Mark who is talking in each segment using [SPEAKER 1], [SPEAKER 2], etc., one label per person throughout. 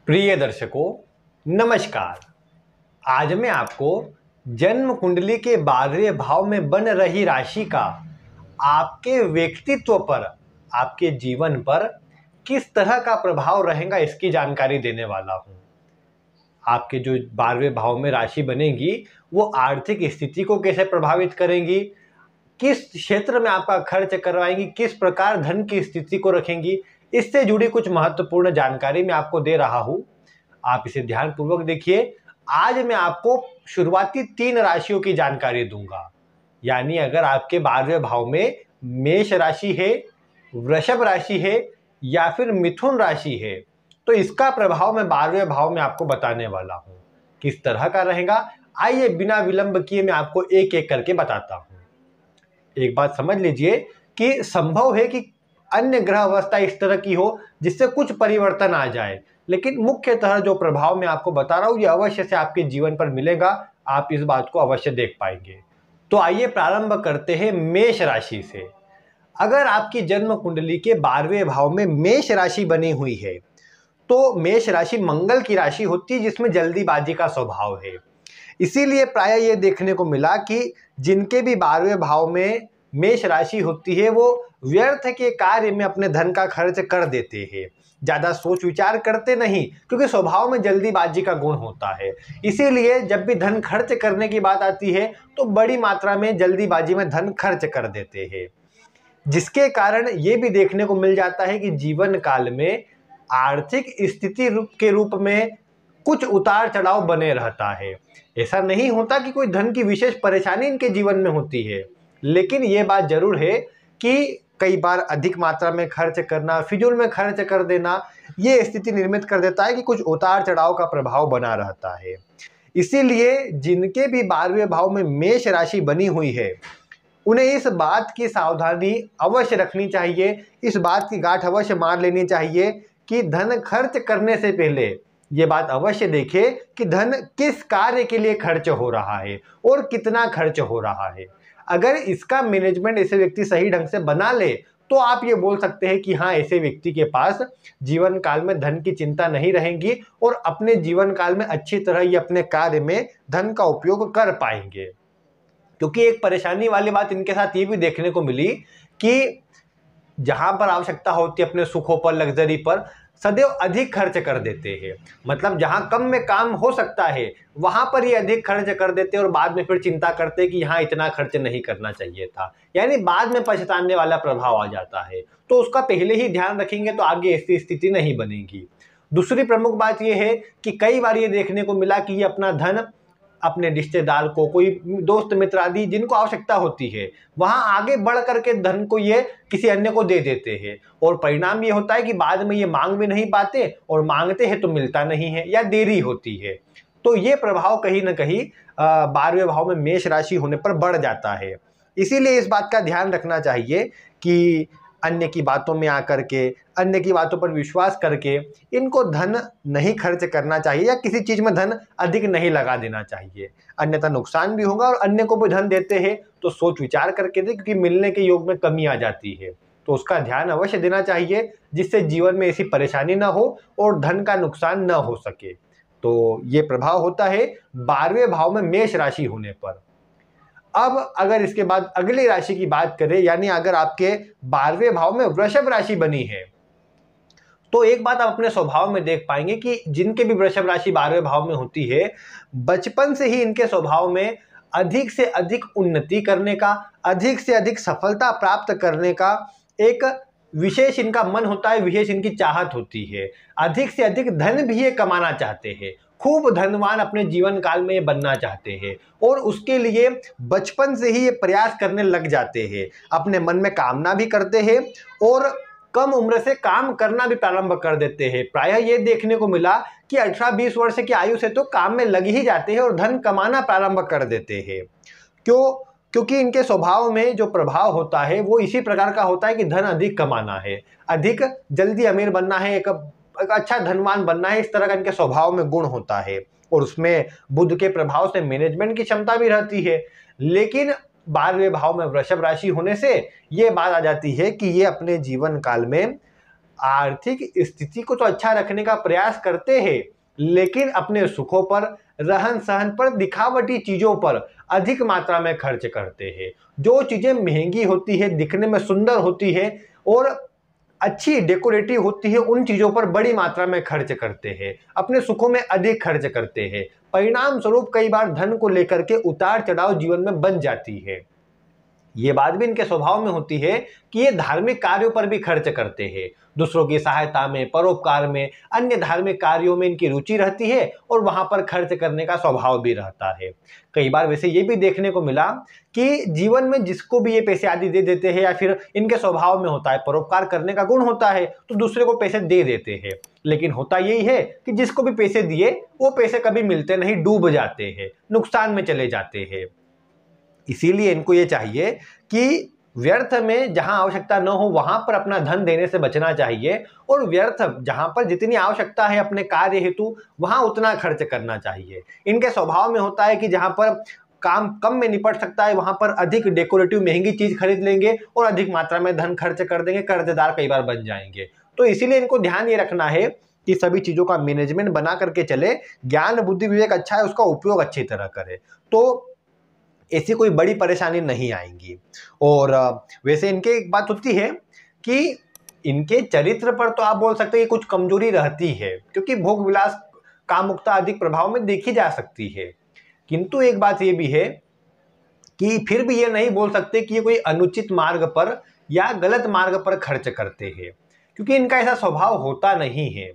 [SPEAKER 1] प्रिय दर्शकों, नमस्कार। आज मैं आपको जन्म कुंडली के 12वें भाव में बन रही राशि का आपके व्यक्तित्व पर, आपके जीवन पर किस तरह का प्रभाव रहेगा इसकी जानकारी देने वाला हूं। आपके जो 12वें भाव में राशि बनेगी वो आर्थिक स्थिति को कैसे प्रभावित करेंगी, किस क्षेत्र में आपका खर्च करवाएंगी, किस प्रकार धन की स्थिति को रखेंगी, इससे जुड़ी कुछ महत्वपूर्ण जानकारी मैं आपको दे रहा हूं। आप इसे ध्यानपूर्वक देखिए। आज मैं आपको शुरुआती 3 राशियों की जानकारी दूंगा। यानी अगर आपके 12वें भाव में मेष राशि है, वृषभ राशि है या फिर मिथुन राशि है, तो इसका प्रभाव मैं 12वें भाव में आपको बताने वाला हूं। किस तरह का रहेगा, आइए बिना विलंब किए मैं आपको एक एक करके बताता हूं। एक बात समझ लीजिए कि संभव है कि अन्य ग्रह अवस्था इस तरह की हो जिससे कुछ परिवर्तन आ जाए, लेकिन मुख्यतः जो प्रभाव मैं आपको बता रहा हूं ये अवश्य से आपके जीवन पर मिलेगा। आप इस बात को अवश्य देख पाएंगे। तो आइए प्रारंभ करते हैं मेष राशि से। अगर आपकी जन्म कुंडली के 12वें भाव में मेष राशि बनी हुई है तो मेष राशि मंगल की राशि होती है जिसमें जल्दीबाजी का स्वभाव है। इसीलिए प्राय ये देखने को मिला कि जिनके भी 12वें भाव में मेष राशि होती है वो व्यर्थ के कार्य में अपने धन का खर्च कर देते हैं। ज़्यादा सोच विचार करते नहीं, क्योंकि स्वभाव में जल्दीबाजी का गुण होता है। इसीलिए जब भी धन खर्च करने की बात आती है तो बड़ी मात्रा में जल्दीबाजी में धन खर्च कर देते हैं, जिसके कारण ये भी देखने को मिल जाता है कि जीवन काल में आर्थिक स्थिति के रूप में कुछ उतार चढ़ाव बने रहता है। ऐसा नहीं होता कि कोई धन की विशेष परेशानी इनके जीवन में होती है, लेकिन ये बात जरूर है कि कई बार अधिक मात्रा में खर्च करना, फिजूल में खर्च कर देना, ये स्थिति निर्मित कर देता है कि कुछ उतार चढ़ाव का प्रभाव बना रहता है। इसीलिए जिनके भी 12वें भाव में मेष राशि बनी हुई है उन्हें इस बात की सावधानी अवश्य रखनी चाहिए, इस बात की गांठ अवश्य मार लेनी चाहिए कि धन खर्च करने से पहले ये बात अवश्य देखें कि धन किस कार्य के लिए खर्च हो रहा है और कितना खर्च हो रहा है। अगर इसका मैनेजमेंट ऐसे व्यक्ति सही ढंग से बना ले तो आप ये बोल सकते हैं कि हाँ, ऐसे व्यक्ति के पास जीवन काल में धन की चिंता नहीं रहेगी और अपने जीवन काल में अच्छी तरह ये अपने कार्य में धन का उपयोग कर पाएंगे। क्योंकि एक परेशानी वाली बात इनके साथ ये भी देखने को मिली कि जहां पर आवश्यकता होती है अपने सुखों पर, लग्जरी पर, सदैव अधिक खर्च कर देते हैं। मतलब जहां कम में काम हो सकता है वहां पर ये अधिक खर्च कर देते हैं और बाद में फिर चिंता करते हैं कि यहाँ इतना खर्च नहीं करना चाहिए था। यानी बाद में पछताने वाला प्रभाव आ जाता है। तो उसका पहले ही ध्यान रखेंगे तो आगे ऐसी स्थिति नहीं बनेगी। दूसरी प्रमुख बात यह है कि कई बार ये देखने को मिला कि ये अपना धन अपने रिश्तेदार को, कोई दोस्त मित्र आदि जिनको आवश्यकता होती है, वहां आगे बढ़ करके धन को ये किसी अन्य को दे देते हैं और परिणाम ये होता है कि बाद में ये मांग भी नहीं पाते और मांगते हैं तो मिलता नहीं है या देरी होती है। तो ये प्रभाव कहीं ना कहीं 12वें भाव में मेष राशि होने पर बढ़ जाता है। इसीलिए इस बात का ध्यान रखना चाहिए कि अन्य की बातों में आकर के, अन्य की बातों पर विश्वास करके इनको धन नहीं खर्च करना चाहिए या किसी चीज़ में धन अधिक नहीं लगा देना चाहिए, अन्यथा नुकसान भी होगा। और अन्य को भी धन देते हैं तो सोच विचार करके दे, क्योंकि मिलने के योग में कमी आ जाती है। तो उसका ध्यान अवश्य देना चाहिए जिससे जीवन में ऐसी परेशानी ना हो और धन का नुकसान न हो सके। तो ये प्रभाव होता है 12वें भाव में मेष राशि होने पर। अब अगर इसके बाद अगली राशि की बात करें, यानी अगर आपके 12वें भाव में वृषभ राशि बनी है तो एक बात आप अपने स्वभाव में देख पाएंगे कि जिनके भी वृषभ राशि 12वें भाव में होती है, बचपन से ही इनके स्वभाव में अधिक से अधिक उन्नति करने का, अधिक से अधिक सफलता प्राप्त करने का एक विशेष इनका मन होता है, विशेष इनकी चाहत होती है। अधिक से अधिक धन भी ये कमाना चाहते हैं, खूब धनवान अपने जीवन काल में ये बनना चाहते हैं और उसके लिए बचपन से ही ये प्रयास करने लग जाते हैं। अपने मन में कामना भी करते हैं और कम उम्र से काम करना भी प्रारंभ कर देते हैं। प्रायः ये देखने को मिला कि 18-20 वर्ष की आयु से तो काम में लग ही जाते हैं और धन कमाना प्रारंभ कर देते हैं। क्योंकि इनके स्वभाव में जो प्रभाव होता है वो इसी प्रकार का होता है कि धन अधिक कमाना है, अधिक जल्दी अमीर बनना है, एक अच्छा धनवान बनना है। इस तरह का इनके स्वभाव में गुण होता है और उसमें बुध के प्रभाव से मैनेजमेंट की क्षमता भी रहती है। लेकिन 12वें भाव में वृषभ राशि होने से ये बात आ जाती है कि ये अपने जीवन काल में आर्थिक स्थिति को तो अच्छा रखने का प्रयास करते हैं, लेकिन अपने सुखों पर, रहन सहन पर, दिखावटी चीजों पर अधिक मात्रा में खर्च करते हैं। जो चीजें महंगी होती है, दिखने में सुंदर होती है और अच्छी डेकोरेटिव होती है, उन चीजों पर बड़ी मात्रा में खर्च करते हैं, अपने सुखों में अधिक खर्च करते हैं। परिणाम स्वरूप कई बार धन को लेकर के उतार चढ़ाव जीवन में बन जाती है। ये बात भी इनके स्वभाव में होती है कि ये धार्मिक कार्यों पर भी खर्च करते हैं। दूसरों की सहायता में, परोपकार में, अन्य धार्मिक कार्यों में इनकी रुचि रहती है और वहां पर खर्च करने का स्वभाव भी रहता है। कई बार वैसे ये भी देखने को मिला कि जीवन में जिसको भी ये पैसे आदि दे देते हैं या फिर इनके स्वभाव में होता है, परोपकार करने का गुण होता है तो दूसरे को पैसे दे देते हैं। लेकिन होता यही है कि जिसको भी पैसे दिए वो पैसे कभी मिलते नहीं, डूब जाते हैं, नुकसान में चले जाते हैं। इसीलिए इनको ये चाहिए कि व्यर्थ में जहां आवश्यकता न हो वहां पर अपना धन देने से बचना चाहिए और व्यर्थ जहां पर जितनी आवश्यकता है अपने कार्य हेतु वहां उतना खर्च करना चाहिए। इनके स्वभाव में होता है कि जहां पर काम कम में निपट सकता है वहां पर अधिक डेकोरेटिव महंगी चीज खरीद लेंगे और अधिक मात्रा में धन खर्च कर देंगे, कर्जदार कई बार बन जाएंगे। तो इसीलिए इनको ध्यान ये रखना है कि सभी चीजों का मैनेजमेंट बना करके चले, ज्ञान बुद्धि विवेक अच्छा है उसका उपयोग अच्छी तरह करे, तो ऐसी कोई बड़ी परेशानी नहीं आएंगी। और वैसे इनके एक बात होती है कि इनके चरित्र पर तो आप बोल सकते हैं कि कुछ कमजोरी रहती है, क्योंकि भोग विलास कामुकता अधिक प्रभाव में देखी जा सकती है। किंतु एक बात ये भी है कि फिर भी ये नहीं बोल सकते कि ये कोई अनुचित मार्ग पर या गलत मार्ग पर खर्च करते हैं, क्योंकि इनका ऐसा स्वभाव होता नहीं है।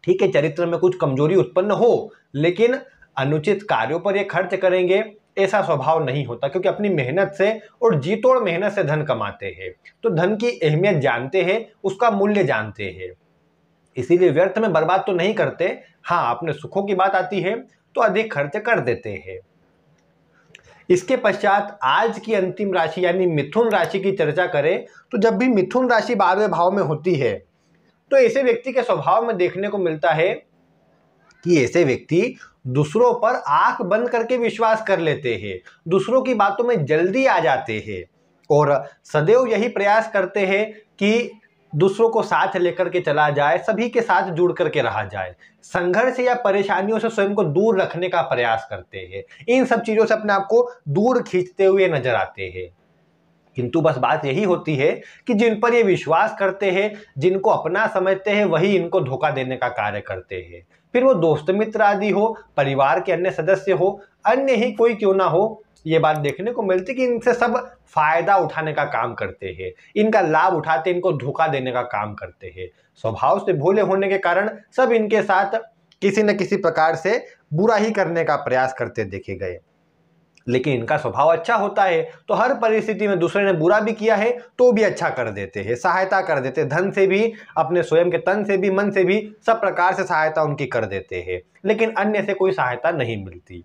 [SPEAKER 1] ठीक है, चरित्र में कुछ कमजोरी उत्पन्न हो, लेकिन अनुचित कार्यों पर ये खर्च करेंगे ऐसा स्वभाव नहीं होता, क्योंकि अपनी मेहनत से और जी तोड़ मेहनत से धन कमाते हैं, तो धन की अहमियत जानते हैं, उसका मूल्य जानते हैं, इसीलिए व्यर्थ में बर्बाद तो नहीं करते। हाँ, अपने सुखों की बात आती है तो अधिक खर्च कर देते हैं। इसके पश्चात आज की अंतिम राशि यानी मिथुन राशि की चर्चा करें तो जब भी मिथुन राशि 12वें भाव में होती है तो ऐसे व्यक्ति के स्वभाव में देखने को मिलता है कि ऐसे व्यक्ति दूसरों पर आंख बंद करके विश्वास कर लेते हैं, दूसरों की बातों में जल्दी आ जाते हैं और सदैव यही प्रयास करते हैं कि दूसरों को साथ लेकर के चला जाए, सभी के साथ जुड़ करके रहा जाए, संघर्ष या परेशानियों से स्वयं को दूर रखने का प्रयास करते हैं, इन सब चीजों से अपने आप को दूर खींचते हुए नजर आते हैं। किंतु बस बात यही होती है कि जिन पर ये विश्वास करते हैं, जिनको अपना समझते हैं, वही इनको धोखा देने का कार्य करते हैं। फिर वो दोस्त मित्र आदि हो, परिवार के अन्य सदस्य हो, अन्य ही कोई क्यों ना हो, ये बात देखने को मिलती कि इनसे सब फायदा उठाने का काम करते हैं, इनका लाभ उठाते, इनको धोखा देने का काम करते हैं। स्वभाव से भोले होने के कारण सब इनके साथ किसी न किसी प्रकार से बुरा ही करने का प्रयास करते देखे गए। लेकिन इनका स्वभाव अच्छा होता है तो हर परिस्थिति में दूसरे ने बुरा भी किया है तो भी अच्छा कर देते हैं, सहायता कर देते हैं, धन से भी, अपने स्वयं के तन से भी, मन से भी, सब प्रकार से सहायता उनकी कर देते हैं। लेकिन अन्य से कोई सहायता नहीं मिलती।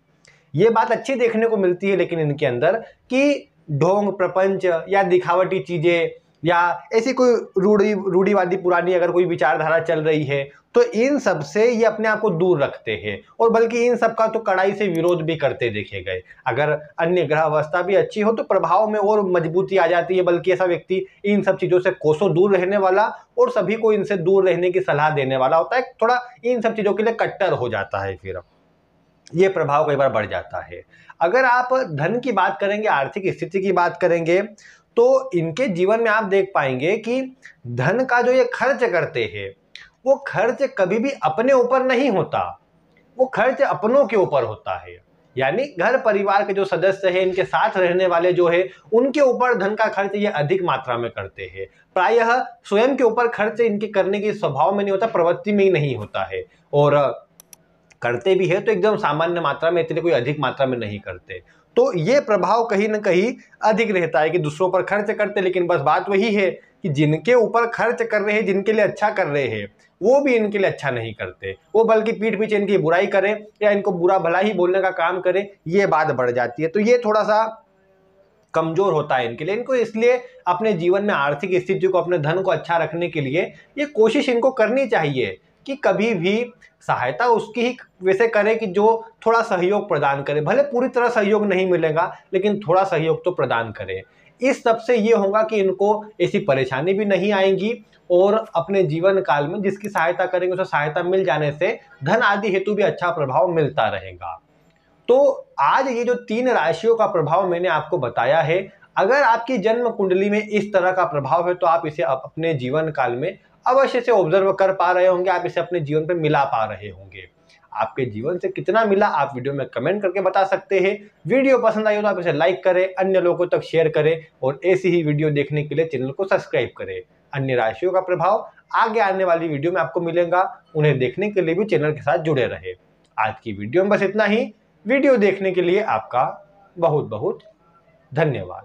[SPEAKER 1] ये बात अच्छी देखने को मिलती है लेकिन इनके अंदर कि ढोंग प्रपंच या दिखावटी चीजें या ऐसी कोई रूढ़िवादी पुरानी अगर कोई विचारधारा चल रही है तो इन सब से ये अपने आप को दूर रखते हैं और बल्कि इन सब का तो कड़ाई से विरोध भी करते देखे गए। अगर अन्य ग्रह अवस्था भी अच्छी हो तो प्रभाव में और मजबूती आ जाती है, बल्कि ऐसा व्यक्ति इन सब चीजों से कोसों दूर रहने वाला और सभी को इनसे दूर रहने की सलाह देने वाला होता है, थोड़ा इन सब चीजों के लिए कट्टर हो जाता है, फिर ये प्रभाव कई बार बढ़ जाता है। अगर आप धन की बात करेंगे, आर्थिक स्थिति की बात करेंगे तो इनके जीवन में आप देख पाएंगे कि धन का जो ये खर्च करते हैं वो खर्च कभी भी अपने ऊपर नहीं होता, वो खर्च अपनों के ऊपर होता है। यानी घर परिवार के जो सदस्य हैं, इनके साथ रहने वाले जो है, उनके ऊपर धन का खर्च ये अधिक मात्रा में करते हैं। प्रायः स्वयं के ऊपर खर्च इनके करने के स्वभाव में नहीं होता, प्रवृत्ति में ही नहीं होता है, और करते भी है तो एकदम सामान्य मात्रा में, इतने कोई अधिक मात्रा में नहीं करते। तो ये प्रभाव कहीं ना कहीं अधिक रहता है कि दूसरों पर खर्च करते, लेकिन बस बात वही है कि जिनके ऊपर खर्च कर रहे हैं, जिनके लिए अच्छा कर रहे हैं, वो भी इनके लिए अच्छा नहीं करते, वो बल्कि पीठ पीछे इनकी बुराई करे या इनको बुरा भला ही बोलने का काम करे, ये बात बढ़ जाती है। तो ये थोड़ा सा कमजोर होता है इनके लिए। इनको इसलिए अपने जीवन में आर्थिक स्थिति को, अपने धन को अच्छा रखने के लिए ये कोशिश इनको करनी चाहिए कि कभी भी सहायता उसकी ही वैसे करे कि जो थोड़ा सहयोग प्रदान करे, भले पूरी तरह सहयोग नहीं मिलेगा लेकिन थोड़ा सहयोग तो प्रदान करे। इस सब से ये होगा कि इनको ऐसी परेशानी भी नहीं आएंगी और अपने जीवन काल में जिसकी सहायता करेंगे उसे सहायता मिल जाने से धन आदि हेतु भी अच्छा प्रभाव मिलता रहेगा। तो आज ये जो 3 राशियों का प्रभाव मैंने आपको बताया है, अगर आपकी जन्म कुंडली में इस तरह का प्रभाव है तो आप इसे अपने जीवन काल में अवश्य से ऑब्जर्व कर पा रहे होंगे, आप इसे अपने जीवन पे मिला पा रहे होंगे। आपके जीवन से कितना मिला आप वीडियो में कमेंट करके बता सकते हैं। वीडियो पसंद आई हो तो आप इसे लाइक करें, अन्य लोगों तक शेयर करें और ऐसी ही वीडियो देखने के लिए चैनल को सब्सक्राइब करें। अन्य राशियों का प्रभाव आगे आने वाली वीडियो में आपको मिलेगा, उन्हें देखने के लिए भी चैनल के साथ जुड़े रहे। आज की वीडियो में बस इतना ही। वीडियो देखने के लिए आपका बहुत बहुत धन्यवाद।